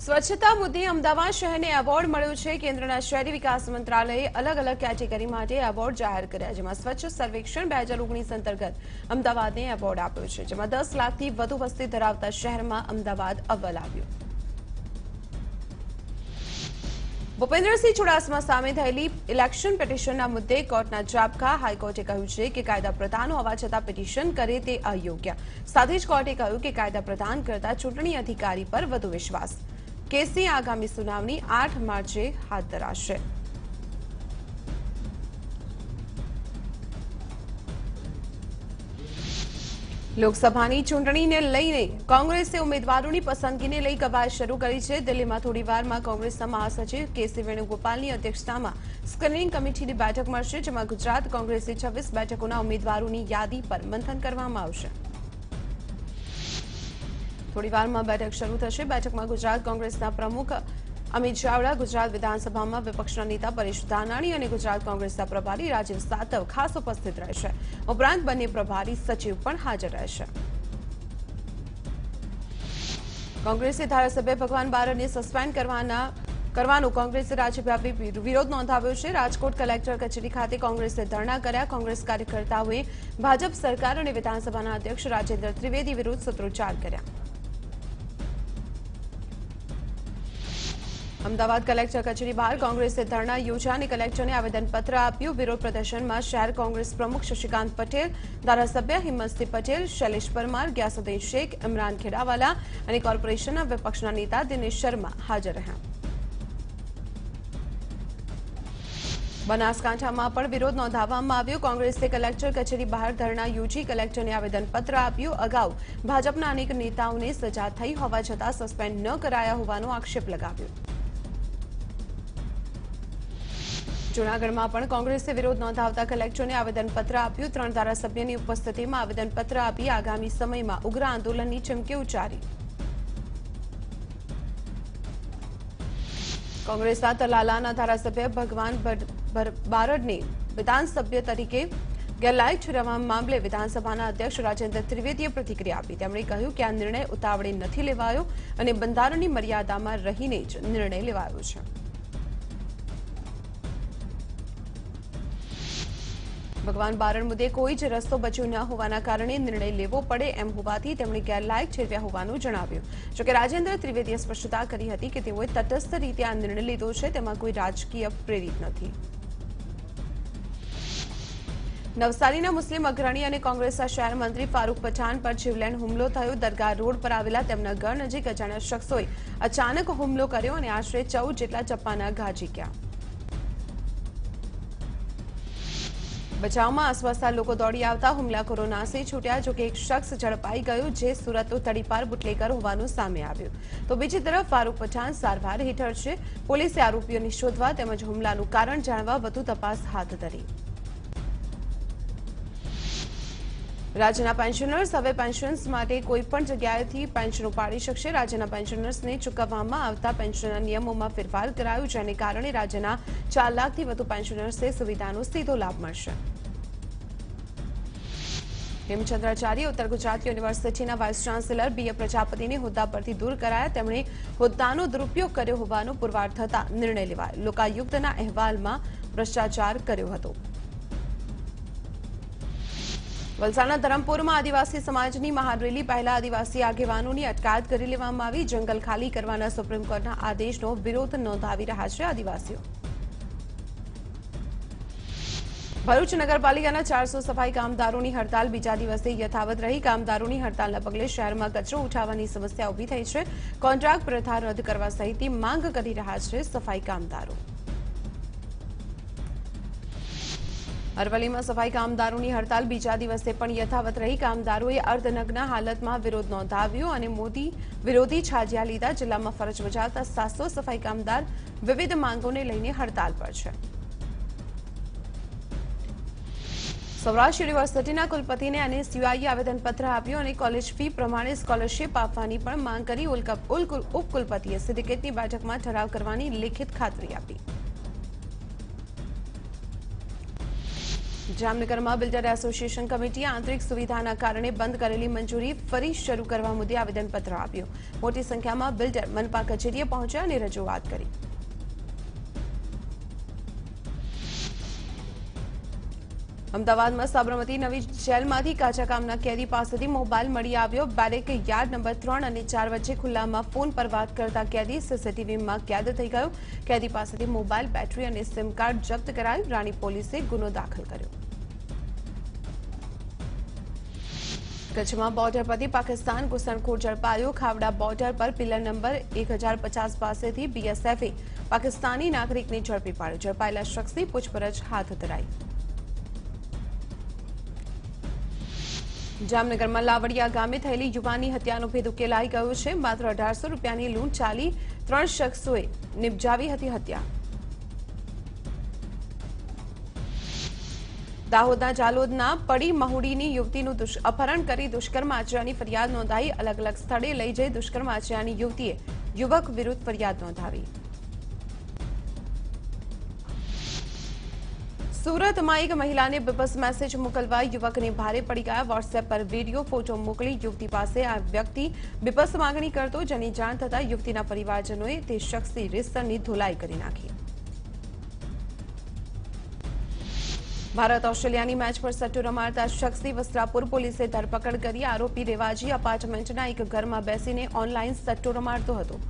સ્વચ્છતા મુદ્દે અમદાવાદ શહેરને એવોર્ડ મળ્યો છે। કેન્દ્રના શહેરી વિકાસ મંત્રાલયે અલગ અલગ કેટેગરી માટે એવોર્ડ જાહેર કર્યા, જેમાં સ્વચ્છ સર્વેક્ષણ 2019 અંતર્ગત અમદાવાદને એવોર્ડ આપ્યો છે, જેમાં 10 લાખથી વધુ વસ્તી ધરાવતા શહેરમાં અમદાવાદ અવ્વલ આવ્યું। ભૂપેન્દ્રસિંહ ચુડાસમા સામે થયેલી ઇલેક્શન પિટિશનના મુદ્દે કોર્ટના ઝાબખા। હાઈકોર્ટે કહ્યું છે કે કાયદા પ્રધાન હોવા છતાં પિટિશન કરે તે અયોગ્ય। સાથે જ કોર્ટે કહ્યું કે કાયદા પ્રધાન કરતા ચૂંટણી અધિકારી પર વધુ વિશ્વાસ। કેસની આગામી સુનાવણી 8 માર્ચે હાથ ધરાશે। લોકસભાની ચૂંટણીને લઈને કોંગ્રેસે ઉમેદવારોની પસંદગીને લઈ કવાયત શરૂ કરી છે। દિલ્હીમાં થોડીવારમાં કોંગ્રેસના મહાસચિવ કેસી વેણુગોપાલની અધ્યક્ષતામાં સ્ક્રીનિંગ કમિટીની બેઠક મળશે, જેમાં ગુજરાત કોંગ્રેસે 26 બેઠકોના ઉમેદવારોની યાદી પર મંથન કરવામાં આવશે। થોડીવારમાં બેઠક શરૂ થશે। બેઠકમાં ગુજરાત કોંગ્રેસના પ્રમુખ અમિત ચાવડા, ગુજરાત વિધાનસભામાં વિપક્ષના નેતા પરેશ ધાનાણી અને ગુજરાત કોંગ્રેસના પ્રભારી રાજીવ સાતવ ખાસ ઉપસ્થિત રહેશે। ઉપરાંત બંને પ્રભારી સચિવ પણ હાજર રહેશે। કોંગ્રેસે ધારાસભ્ય ભગવાન બારડને સસ્પેન્ડ કરવાનો કોંગ્રેસે રાજ્યવ્યાપી વિરોધ નોંધાવ્યો છે। રાજકોટ કલેક્ટર કચેરી ખાતે કોંગ્રેસે ધરણા કર્યા। કોંગ્રેસ કાર્યકર્તાઓએ ભાજપ સરકાર અને વિધાનસભાના અધ્યક્ષ રાજેન્દ્ર ત્રિવેદી વિરુદ્ધ સૂત્રોચ્ચાર કર્યા। અમદાવાદ કલેક્ટર કચેરી બહાર કોંગ્રેસે ધરણા યોજ્યા અને કલેક્ટરને આવેદનપત્ર આપ્યું। વિરોધ પ્રદર્શનમાં શહેર કોંગ્રેસ પ્રમુખ શશિકાંત પટેલ, ધારાસભ્ય હિંમતસિંહ પટેલ, શૈલેષ પરમાર, ગ્યાસુદ્દીન શેખ, ઇમરાન ખેડાવાલા અને કોર્પોરેશનના વિપક્ષના નેતા દિનેશ શર્મા હાજર રહ્યા। બનાસકાંઠામાં પણ વિરોધ નોંધાવવામાં આવ્યો। કોંગ્રેસે કલેક્ટર કચેરી બહાર ધરણા યોજી કલેક્ટરને આવેદનપત્ર આપ્યું। અગાઉ ભાજપના અનેક નેતાઓને સજા થઈ હોવા છતાં સસ્પેન્ડ ન કરાયા હોવાનો આક્ષેપ લગાવ્યો। જૂનાગઢમાં પણ કોંગ્રેસે વિરોધ નોંધાવતા કલેક્ટરને આવેદનપત્ર આપ્યું। 3 ધારાસભ્યની ઉપસ્થિતિમાં આવેદનપત્ર આપી આગામી સમયમાં ઉગ્ર આંદોલનની ચીમકી ઉચ્ચારી। કોંગ્રેસના તલાલાના ધારાસભ્ય ભગવાન બારડને વિધાનસભ્ય તરીકે ગેરલાયક ઠેરવવા મામલે વિધાનસભાના અધ્યક્ષ રાજેન્દ્ર ત્રિવેદીએ પ્રતિક્રિયા આપી। તેમણે કહ્યું કે આ નિર્ણય ઉતાવળે નથી લેવાયો અને બંધારણની મર્યાદામાં રહીને જ નિર્ણય લેવાયો છે। ભગવાન બારડ મુદ્દે કોઈ જ રસ્તો બચ્યો ન હોવાના કારણે નિર્ણય લેવો પડે એમ હોવાથી તેમણે ગેરલાયક ઠેરવ્યા હોવાનું જણાવ્યું। જોકે રાજેન્દ્ર ત્રિવેદીએ સ્પષ્ટતા કરી હતી કે તેઓએ તટસ્થ રીતે આ નિર્ણય લીધો છે, તેમાં કોઈ રાજકીય પ્રેરિત નથી। નવસારીના મુસ્લિમ અગ્રણી અને કોંગ્રેસના શહેર મંત્રી ફારૂક પઠાણ પર જીવલેણ હુમલો થયો। દરગાહ રોડ પર આવેલા તેમના ઘર નજીક અજાણ્યા શખ્સોએ અચાનક હુમલો કર્યો અને આશરે 14 જેટલા ચપ્પાના ઘા ઝીક્યા। બચાવમાં આસપાસના લોકો દોડી આવતા હુમલાખોરો નાસી છૂટ્યા। જોકે એક શખ્સ ઝડપાઈ ગયો, જે સુરતનો તડીપાર બુટલેગર હોવાનું સામે આવ્યું। તો બીજી તરફ ફારૂક પઠાણ સારવાર હેઠળ છે। પોલીસે આરોપીઓને શોધવા તેમજ હુમલાનું કારણ જાણવા વધુ તપાસ હાથ ધરી। રાજ્યના પેન્શનર્સ હવે પેન્શન્સ માટે કોઈપણ જગ્યાએથી પેન્શન ઉપાડી શકશે। રાજ્યના પેન્શનર્સને ચૂકવવામાં આવતા પેન્શનના નિયમોમાં ફેરફાર કરાયો, જેને કારણે રાજ્યના 4 લાખથી વધુ પેન્શનર્સને સુવિધાનો સીધો લાભ મળશે। હેમચંદ્રાચાર્ય ઉત્તર ગુજરાત યુનિવર્સિટીના વાઇસ ચાન્સેલર બી.એ. પ્રજાપતિને હોદ્દા પરથી દૂર કરાયા। તેમણે હોદ્દાનો દુરુપયોગ કર્યો હોવાનો પુરવાર થતા નિર્ણય લેવાયો। લોકાયુક્તના અહેવાલમાં ભ્રષ્ટાચાર કર્યો હતો। વલસાડના ધરમપુરમાં આદિવાસી સમાજની મહારેલી પહેલા આદિવાસી આગેવાનોની અટકાયત કરી લેવામાં આવી। જંગલ ખાલી કરવાના સુપ્રીમ કોર્ટના આદેશનો વિરોધ નોંધાવી રહ્યા છે આદિવાસીઓ। ભરૂચ નગરપાલિકાના 400 સફાઈ કામદારોની હડતાલ બીજા દિવસે યથાવત રહી। કામદારોની હડતાલના પગલે શહેરમાં કચરો ઉઠાવવાની સમસ્યા ઊભી થઈ છે। કોન્ટ્રાક્ટ પ્રથા રદ કરવા સહિતની માંગ કરી રહ્યા છે સફાઈ કામદારો। અરવલ્લીમાં સફાઈ કામદારોની હડતાલ બીજા દિવસે પણ યથાવત રહી। કામદારોએ અર્ધનગ્ન હાલતમાં વિરોધ નોંધાવ્યો અને મોદી વિરોધી છાજિયા લીધા। જિલ્લામાં ફરજ બજાવતા 700 સફાઈ કામદાર વિવિધ માંગોને લઈને હડતાલ પર છે। સૌરાષ્ટ્ર યુનિવર્સિટીના કુલપતિને એનએસયુઆઈએ આવેદનપત્ર આપ્યું અને કોલેજ ફી પ્રમાણે સ્કોલરશીપ આપવાની પણ માંગ કરી। ઉપકુલપતિએ સિન્ડિકેટની બેઠકમાં ઠરાવ કરવાની લેખિત ખાતરી આપી। જામનગરમાં બિલ્ડર એસોસિએશન કમિટીએ આંતરિક સુવિધાના કારણે બંધ કરેલી મંજૂરી ફરી શરૂ કરવા મુદ્દે આવેદનપત્ર આપ્યું. મોટી સંખ્યામાં બિલ્ડર મનપા કચેરીએ પહોંચ્યા અને રજૂઆત કરી. અમદાવાદમાં સાબરમતી નવી જેલમાંથી કાચા કામના કેદી પાસેથી મોબાઈલ મળી આવ્યો. બેરેક યાર્ડ નંબર 3 અને 4 વચ્ચે ખુલ્લામાં ફોન પર વાત કરતા કેદી સીસીટીવીમાં કેદ થઈ ગયો. કેદી પાસેથી મોબાઈલ, બેટરી અને સિમ કાર્ડ જપ્ત કરાયું. રાણી પોલીસે ગુનો દાખલ કર્યો. કચ્છમાં બોર્ડર પરથી પાકિસ્તાન ઘૂસણખોર ઝડપાયો. ખાવડા બોર્ડર પર પિલર નંબર 1050 પાસેથી બીએસએફે પાકિસ્તાની નાગરિકને ઝડપી પાડ્યો. ઝડપાયેલા શખ્સની પૂછપરછ હાથ ધરાઈ. જામનગરમાં લાવડિયા ગામે થયેલી યુવાનની હત્યાનો ભેદ ઉકેલાઈ ગયો છે. માત્ર 1800 રૂપિયાની લૂંટ ચાલી 3 શખ્સોએ નિપજાવી હતી હત્યા. દાહોદના જાલોદના પડી મહુડીની યુવતીનું અપહરણ કરી દુષ્કર્મ આચર્યાની ફરિયાદ નોંધાઈ. અલગ અલગ સ્થળે લઈ જઈ દુષ્કર્મ આચર્યાની યુવતીએ યુવક વિરુદ્ધ ફરિયાદ નોંધાવી. સુરતમાં એક મહિલાને બેબસ મેસેજ મોકલવા યુવકને ભારે પડી ગયા. વોટ્સએપ પર વિડીયો ફોટો મોકલી યુવતી પાસે આ વ્યક્તિ બેબસ માંગણી કરતો, જેની જાણ થતાં યુવતીના પરિવારજનોએ તે શખ્સની રીતસરની ધોલાઈ કરી નાખી. ભારત ઓસ્ટ્રેલિયાની મેચ પર સટ્ટો રમાડતા શખ્સની વસ્ત્રાપુર પોલીસે ધરપકડ કરી. આરોપી રેવાજી અપાર્ટમેન્ટના એક ઘરમાં બેસીને ઓનલાઈન સટ્ટો રમાડતો હતો.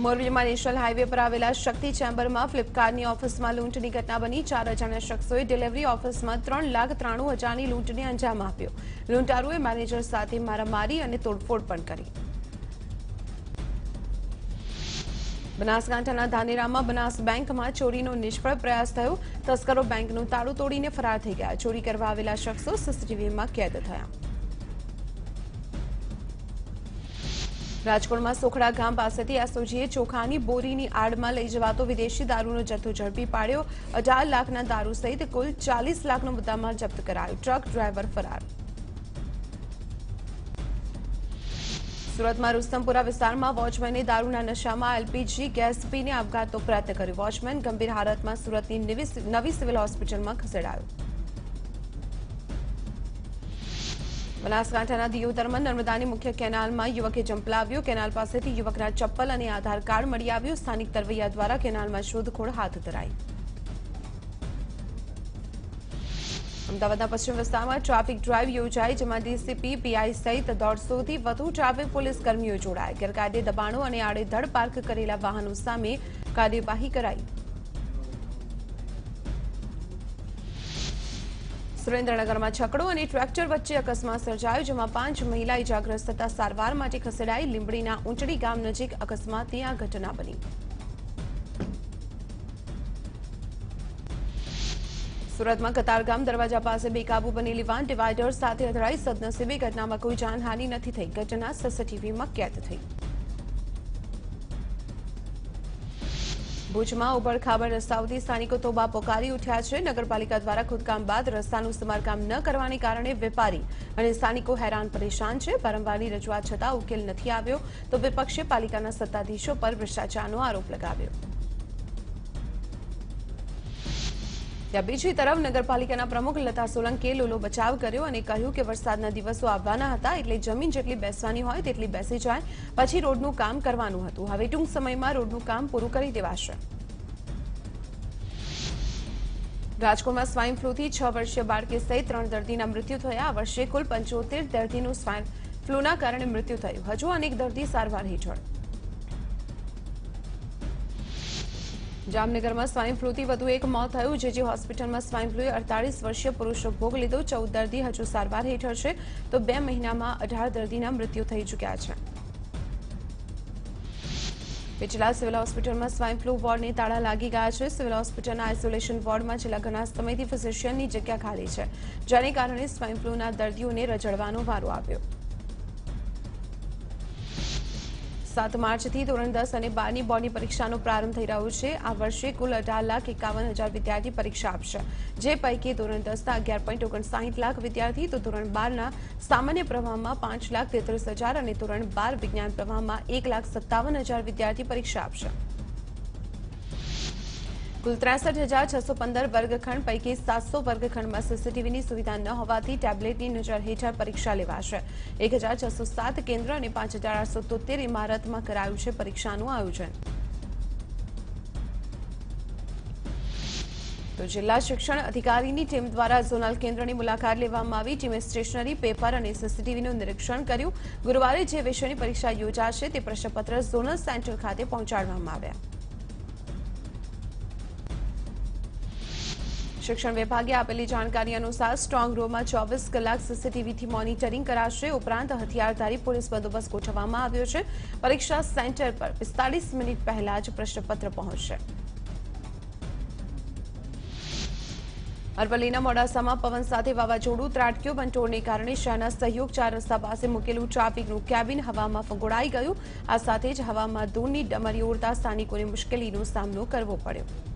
મોરબીમાં નેશનલ હાઈવે પર આવેલા શક્તિ ચેમ્બરમાં ફ્લિપકાર્ટની ઓફિસમાં લૂંટની ઘટના બની. 4 અજાણ્યા શખ્સોએ ડિલિવરી ઓફિસમાં 3,93,000ની લૂંટને અંજામ આપ્યો. લૂંટારુએ મેનેજર સાથે મારામારી અને તોડફોડ પણ કરી. બનાસકાંઠાના ધાનેરામાં બનાસ બેંકમાં ચોરીનો નિષ્ફળ પ્રયાસ થયો. તસ્કરો બેંકનું તાળું તોડીને ફરાર થઈ ગયા. ચોરી કરવા આવેલા શખ્સો સીસીટીવીમાં કેદ થયા. રાજકોટમાં સોખડા ગામ પાસેથી એસઓજીએ ચોખાની બોરીની આડમાં લઈ જવાતો વિદેશી દારૂનો જથ્થો ઝડપી પાડ્યો. 18 લાખના દારૂ સહિત કુલ 40 લાખનો મુદ્દામાલ જપ્ત કરાયો. ટ્રક ડ્રાઈવર ફરાર. સુરતમાં રુસ્તમપુરા વિસ્તારમાં વોચમેને દારૂના નશામાં એલપીજી ગેસ પીને આપઘાતનો પ્રયત્ન કર્યો. વોચમેન ગંભીર હાલતમાં સુરતની નવી સિવિલ હોસ્પિટલમાં ખસેડાયો. બનાસકાંઠાના દિયોદરમાં નર્મદાની મુખ્ય કેનાલમાં યુવકે જંપલાવ્યો. કેનાલ પાસેથી યુવકના ચપ્પલ અને આધાર કાર્ડ મળી આવ્યું. સ્થાનિક તરવૈયા દ્વારા કેનાલમાં શોધખોળ હાથ ધરાઈ. અમદાવાદના પશ્ચિમ વિસ્તારમાં ટ્રાફિક ડ્રાઈવ યોજાઈ, જેમાં ડીસીપી, પીઆઈ સહિત 150થી વધુ ટ્રાફિક પોલીસ કર્મીઓ જોડાયા. ગેરકાયદે દબાણો અને આડેધડ પાર્ક કરેલા વાહનો સામે કાર્યવાહી કરાઈ. સુરેન્દ્રનગરમાં છકડો અને ટ્રેક્ટર વચ્ચે અકસ્માત સર્જાયો, જેમાં 5 મહિલા ઇજાગ્રસ્ત થતા સારવાર માટે ખસેડાઈ. લીંબડીના ઊંચડી ગામ નજીક અકસ્માતની આ ઘટના બની. સુરતમાં કતારગામ દરવાજા પાસે બેકાબુ બનેલી વાન ડિવાઈડર સાથે અથડાઈ. સદનસીબે ઘટનામાં કોઈ જાનહાનિ નથી થઈ. ઘટના સીસીટીવીમાં કેદ થઈ. ભુજમાં ઉબડખાબડ રસ્તાઓથી સ્થાનિકો તોબા પોકારી ઉઠ્યા છે. નગરપાલિકા દ્વારા ખોદકામ બાદ રસ્તાનું સમારકામ ન કરવાને કારણે વેપારી અને સ્થાનિકો હેરાન પરેશાન છે. વારંવારની રજૂઆત છતાં ઉકેલ નથી આવ્યો, તો વિપક્ષે પાલિકાના સત્તાધીશો પર ભ્રષ્ટાચારનો આરોપ લગાવ્યો. ત્યાં બીજી તરફ નગરપાલિકાના પ્રમુખ લતા સોલંકીએ લોલો બચાવ કર્યો અને કહ્યું કે વરસાદના દિવસો આવવાના હતા, એટલે જમીન જેટલી બેસવાની હોય તેટલી બેસી જાય, પછી રોડનું કામ કરવાનું હતું. હવે ટૂંક સમયમાં રોડનું કામ પૂરું કરી દેવાશે. રાજકોટમાં સ્વાઇન ફ્લૂથી 6 વર્ષીય બાળકી સહિત 3 દર્દીના મૃત્યુ થયા. આ વર્ષે કુલ 75 દર્દીનું સ્વાઇન ફ્લૂના કારણે મૃત્યુ થયું. હજુ અનેક દર્દી સારવાર હેઠળ. જામનગરમાં સ્વાઇન ફ્લૂથી વધુ એક મોત થયું. જેજી હોસ્પિટલમાં સ્વાઇન ફ્લૂએ 48 વર્ષીય પુરુષો ભોગ લીધો. 14 દર્દી હજુ સારવાર હેઠળ છે, તો 2 મહિનામાં 18 દર્દીના મૃત્યુ થઈ ચૂક્યા છે. પિછલા સિવિલ હોસ્પિટલમાં સ્વાઇન ફ્લૂ વોર્ડને તાળા લાગી ગયા છે. સિવિલ હોસ્પિટલના આઇસોલેશન વોર્ડમાં છેલ્લા ઘણા સમયથી ફિઝિશિયનની જગ્યા ખાલી છે, જેને કારણે સ્વાઇન ફ્લૂના દર્દીઓને રજડવાનો વારો આવ્યો. 7 માર્ચથી ધોરણ 10 અને 12ની બોર્ડની પરીક્ષાનો પ્રારંભ થઈ રહ્યો છે. આ વર્ષે કુલ 18,51,000 વિદ્યાર્થી પરીક્ષા આપશે, જે પૈકી ધોરણ 10ના 11.59 લાખ વિદ્યાર્થી, તો ધોરણ 12ના સામાન્ય પ્રવાહમાં 5,33,000 અને ધોરણ 12 વિજ્ઞાન પ્રવાહમાં 1,57,000 વિદ્યાર્થી પરીક્ષા આપશે. કુલ 63,615 વર્ગખંડ પૈકી 700 વર્ગખંડમાં સીસીટીવીની સુવિધા ન હોવાથી ટેબ્લેટની નજર હેઠળ પરીક્ષા લેવાશે. 1,607 કેન્દ્ર અને 5,873 ઇમારતમાં કરાયું છે પરીક્ષાનું આયોજન. તો જિલ્લા શિક્ષણ અધિકારીની ટીમ દ્વારા ઝોનલ કેન્દ્રની મુલાકાત લેવામાં આવી. ટીમે સ્ટેશનરી, પેપર અને સીસીટીવીનું નિરીક્ષણ કર્યું. ગુરુવારે જે વિષયની પરીક્ષા યોજાશે તે પ્રશ્નપત્ર ઝોનલ સેન્ટર ખાતે પહોંચાડવામાં આવ્યા. શિક્ષણ વિભાગે આપેલી જાણકારી અનુસાર સ્ટ્રોંગ રૂમમાં 24 કલાક સીસીટીવીથી મોનિટરિંગ કરાશે. ઉપરાંત હથિયારધારી પોલીસ બંદોબસ્ત ગોઠવવામાં આવ્યો છે. પરીક્ષા સેન્ટર પર 45 મિનિટ પહેલા જ પ્રશ્નપત્ર પહોંચશે. અરવલ્લીના મોડાસામાં પવન સાથે વાવાઝોડું ત્રાટક્યું. વંટોળને કારણે શહેરના સહયોગ 4 રસ્તા પાસે મૂકેલું ટ્રાફિકનું કેબિન હવામાં ફંગોળાઈ ગયું. આ સાથે જ હવામાં ધૂળની ડમરીઓ ઉડતા સ્થાનિકોને મુશ્કેલીનો સામનો કરવો પડ્યો.